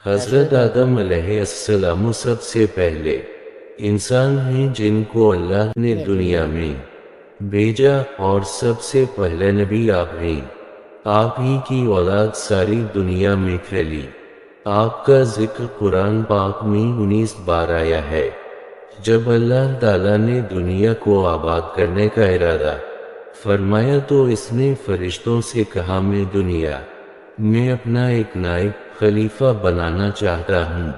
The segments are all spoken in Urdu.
حضرت آدم علیہ السلام سب سے پہلے انسان ہیں جن کو اللہ نے دنیا میں بھیجا، اور سب سے پہلے نبی آپ ہیں۔ آپ ہی کی اولاد ساری دنیا میں پھیلی۔ آپ کا ذکر قرآن پاک میں 19 بار آیا ہے۔ جب اللہ تعالیٰ نے دنیا کو آباد کرنے کا ارادہ فرمایا تو اس نے فرشتوں سے کہا، میں دنیا میں اپنا ایک نائب خلیفہ بنانا چاہتا ہوں۔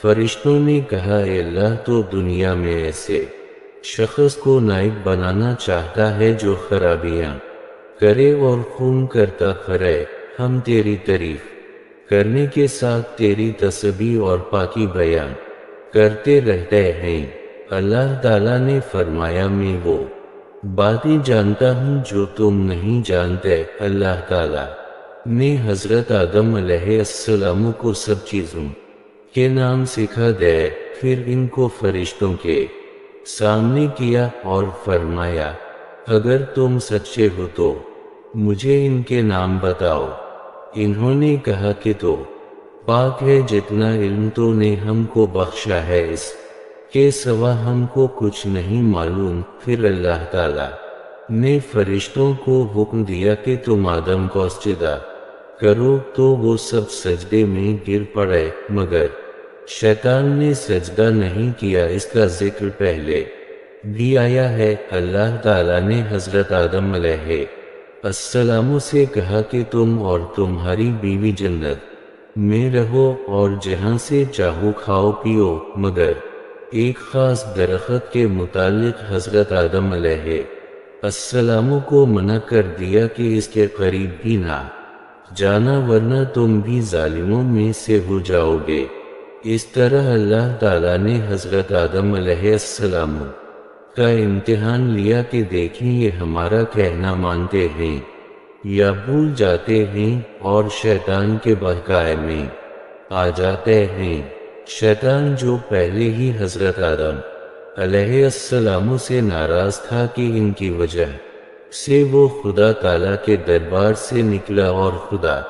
فرشتوں نے کہا، اے اللہ، تو دنیا میں ایسے شخص کو نائب بنانا چاہتا ہے جو خرابیاں کرے اور خون کرتا پھرے۔ ہم تیری تعریف کرنے کے ساتھ تیری تسبیح اور پاکی بیان کرتے رہتے ہیں۔ اللہ تعالیٰ نے فرمایا، میں وہ باتیں جانتا ہوں جو تم نہیں جانتے۔ اللہ تعالیٰ نے حضرت آدم علیہ السلام کو سب چیزوں کے نام سکھا دے، پھر ان کو فرشتوں کے سامنے کیا اور فرمایا، اگر تم سچے ہو تو مجھے ان کے نام بتاؤ۔ انہوں نے کہا کہ تو پاک ہے، جتنا علم تو نے ہم کو بخشا ہے، اس کے سوا ہم کو کچھ نہیں معلوم۔ پھر اللہ تعالیٰ نے فرشتوں کو حکم دیا کہ تم آدم کو سجدہ کرو، تو وہ سب سجدے میں گر پڑے، مگر شیطان نے سجدہ نہیں کیا۔ اس کا ذکر پہلے بھی آیا ہے۔ اللہ تعالیٰ نے حضرت آدم علیہ السلام سے کہا کہ تم اور تمہاری بیوی جنت میں رہو اور جہاں سے چاہو کھاؤ پیو، مگر ایک خاص درخت کے متعلق حضرت آدم علیہ السلام کو منع کر دیا کہ اس کے قریب بھی نہ جانا، ورنہ تم بھی ظالموں میں سے ہو جاؤ گے۔ اس طرح اللہ تعالیٰ نے حضرت آدم علیہ السلام کا امتحان لیا کہ دیکھیں یہ ہمارا کہنا مانتے ہیں یا بھول جاتے ہیں اور شیطان کے بہکائے میں آ جاتے ہیں۔ شیطان جو پہلے ہی حضرت آدم علیہ السلام سے ناراض تھا کہ ان کی وجہ سے وہ خدا تعالیٰ کے دربار سے نکلا، اور خدا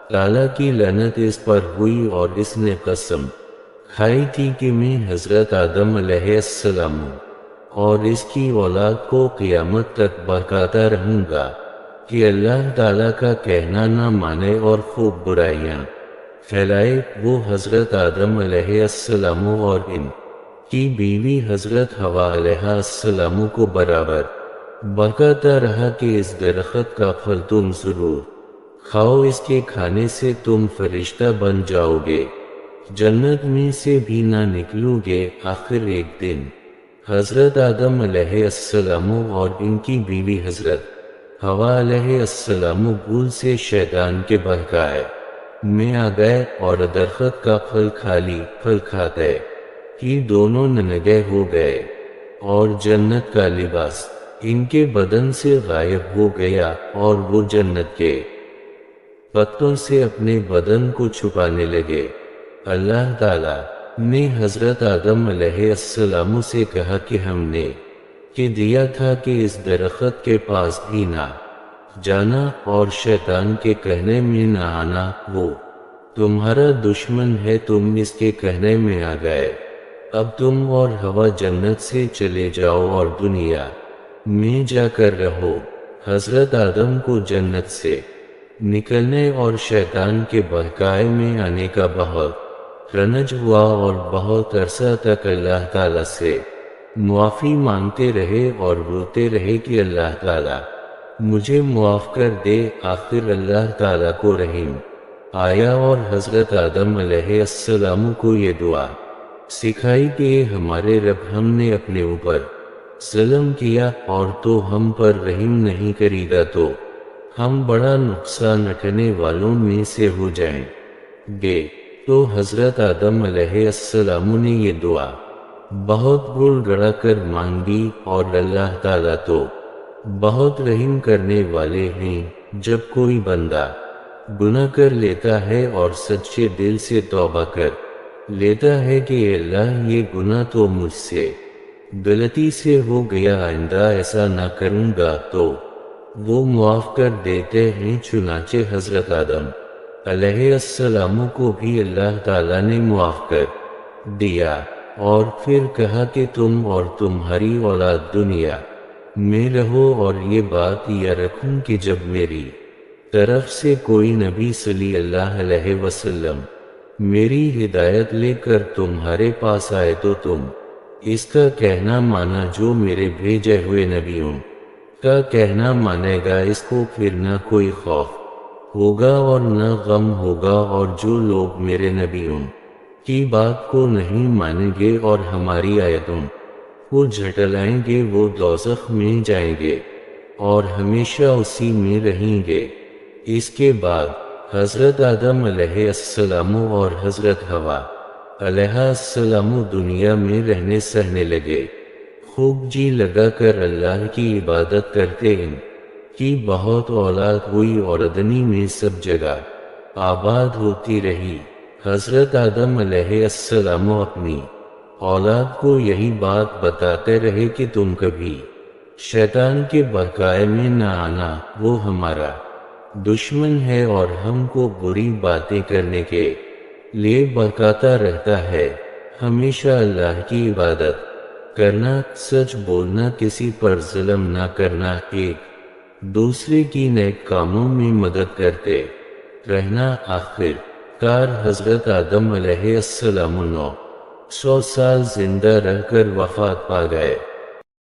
تعالیٰ کی لعنت اس پر ہوئی، اور اس نے قسم کھائی تھی کہ میں حضرت آدم علیہ السلام اور اس کی اولاد کو قیامت تک بہکاتا رہوں گا کہ اللہ تعالیٰ کا کہنا نہ مانے اور خوب برائیاں پھیلائے۔ وہ حضرت آدم علیہ السلام اور ان کی بیوی حضرت حوا علیہ السلام کو برابر بہکاتا رہا کہ اس درخت کا پھل تم ضرور کھاؤ، اس کے کھانے سے تم فرشتہ بن جاؤ گے، جنت میں سے بھی نہ نکلو گے۔ آخر ایک دن حضرت آدم علیہ السلام اور ان کی بیوی حضرت حوا علیہ السلام بھول سے شیطان کے بہکائے میں آ گئے اور درخت کا پھل پھل کھاتے ہی دونوں ننگے ہو گئے، اور جنت کا لباس ان کے بدن سے غائب ہو گیا، اور وہ جنت کے پتوں سے اپنے بدن کو چھپانے لگے۔ اللہ تعالیٰ نے حضرت آدم علیہ السلام سے کہا کہ ہم نے کہ دیا تھا کہ اس درخت کے پاس بھی نہ جانا اور شیطان کے کہنے میں نہ آنا، وہ تمہارا دشمن ہے، تم اس کے کہنے میں آ گئے۔ اب تم اور حوا جنت سے چلے جاؤ اور دنیا میں جا کر رہو۔ حضرت آدم کو جنت سے نکلنے اور شیطان کے بہکائے میں آنے کا بہت رنج ہوا، اور بہت عرصہ تک اللہ تعالیٰ سے معافی مانگتے رہے اور روتے رہے کہ اللہ تعالیٰ مجھے معاف کر دے۔ آخر اللہ تعالیٰ کو رحم آیا اور حضرت آدم علیہ السلام کو یہ دعا سکھائی کہ اے ہمارے رب، ہم نے اپنے اوپر ظلم کیا، اور تو ہم پر رحم نہیں کرے گا تو ہم بڑا نقصان اٹھانے والوں میں سے ہو جائیں گے۔ تو حضرت آدم علیہ السلام نے یہ دعا بہت گڑ گڑا کر مانگی، اور اللہ تعالیٰ تو بہت رحم کرنے والے ہیں۔ جب کوئی بندہ گناہ کر لیتا ہے اور سچے دل سے توبہ کر لیتا ہے کہ اے اللہ، یہ گناہ تو مجھ سے غلطی سے ہو گیا، آئندہ ایسا نہ کروں گا، تو وہ معاف کر دیتے ہیں۔ چنانچہ حضرت آدم علیہ السلام کو بھی اللہ تعالیٰ نے معاف کر دیا، اور پھر کہا کہ تم اور تمہاری اولاد دنیا میں رہو، اور یہ بات یاد رکھوں کہ جب میری طرف سے کوئی نبی صلی اللہ علیہ وسلم میری ہدایت لے کر تمہارے پاس آئے تو تم اس کا کہنا مانا جو میرے بھیجے ہوئے نبیوں کا کہنا مانے گا، اس کو پھر نہ کوئی خوف ہوگا اور نہ غم ہوگا، اور جو لوگ میرے نبیوں کی بات کو نہیں مانیں گے اور ہماری آیتوں کو جھٹلائیں گے وہ دوزخ میں جائیں گے اور ہمیشہ اسی میں رہیں گے۔ اس کے بعد حضرت آدم علیہ السلام اور حضرت حوا علیہ السلام دنیا میں رہنے سہنے لگے، خوب جی لگا کر اللہ کی عبادت کرتے، ان کی بہت اولاد ہوئی اور دنیا میں سب جگہ آباد ہوتی رہی۔ حضرت آدم علیہ السلام اپنی اولاد کو یہی بات بتاتے رہے کہ تم کبھی شیطان کے بہکائے میں نہ آنا، وہ ہمارا دشمن ہے اور ہم کو بری باتیں کرنے کے لیے بہکاتا رہتا ہے۔ ہمیشہ اللہ کی عبادت کرنا، سچ بولنا، کسی پر ظلم نہ کرنا، ایک دوسرے کی نیک کاموں میں مدد کرتے رہنا۔ آخر کار حضرت آدم علیہ السلام 900 سال زندہ رہ کر وفات پا گئے۔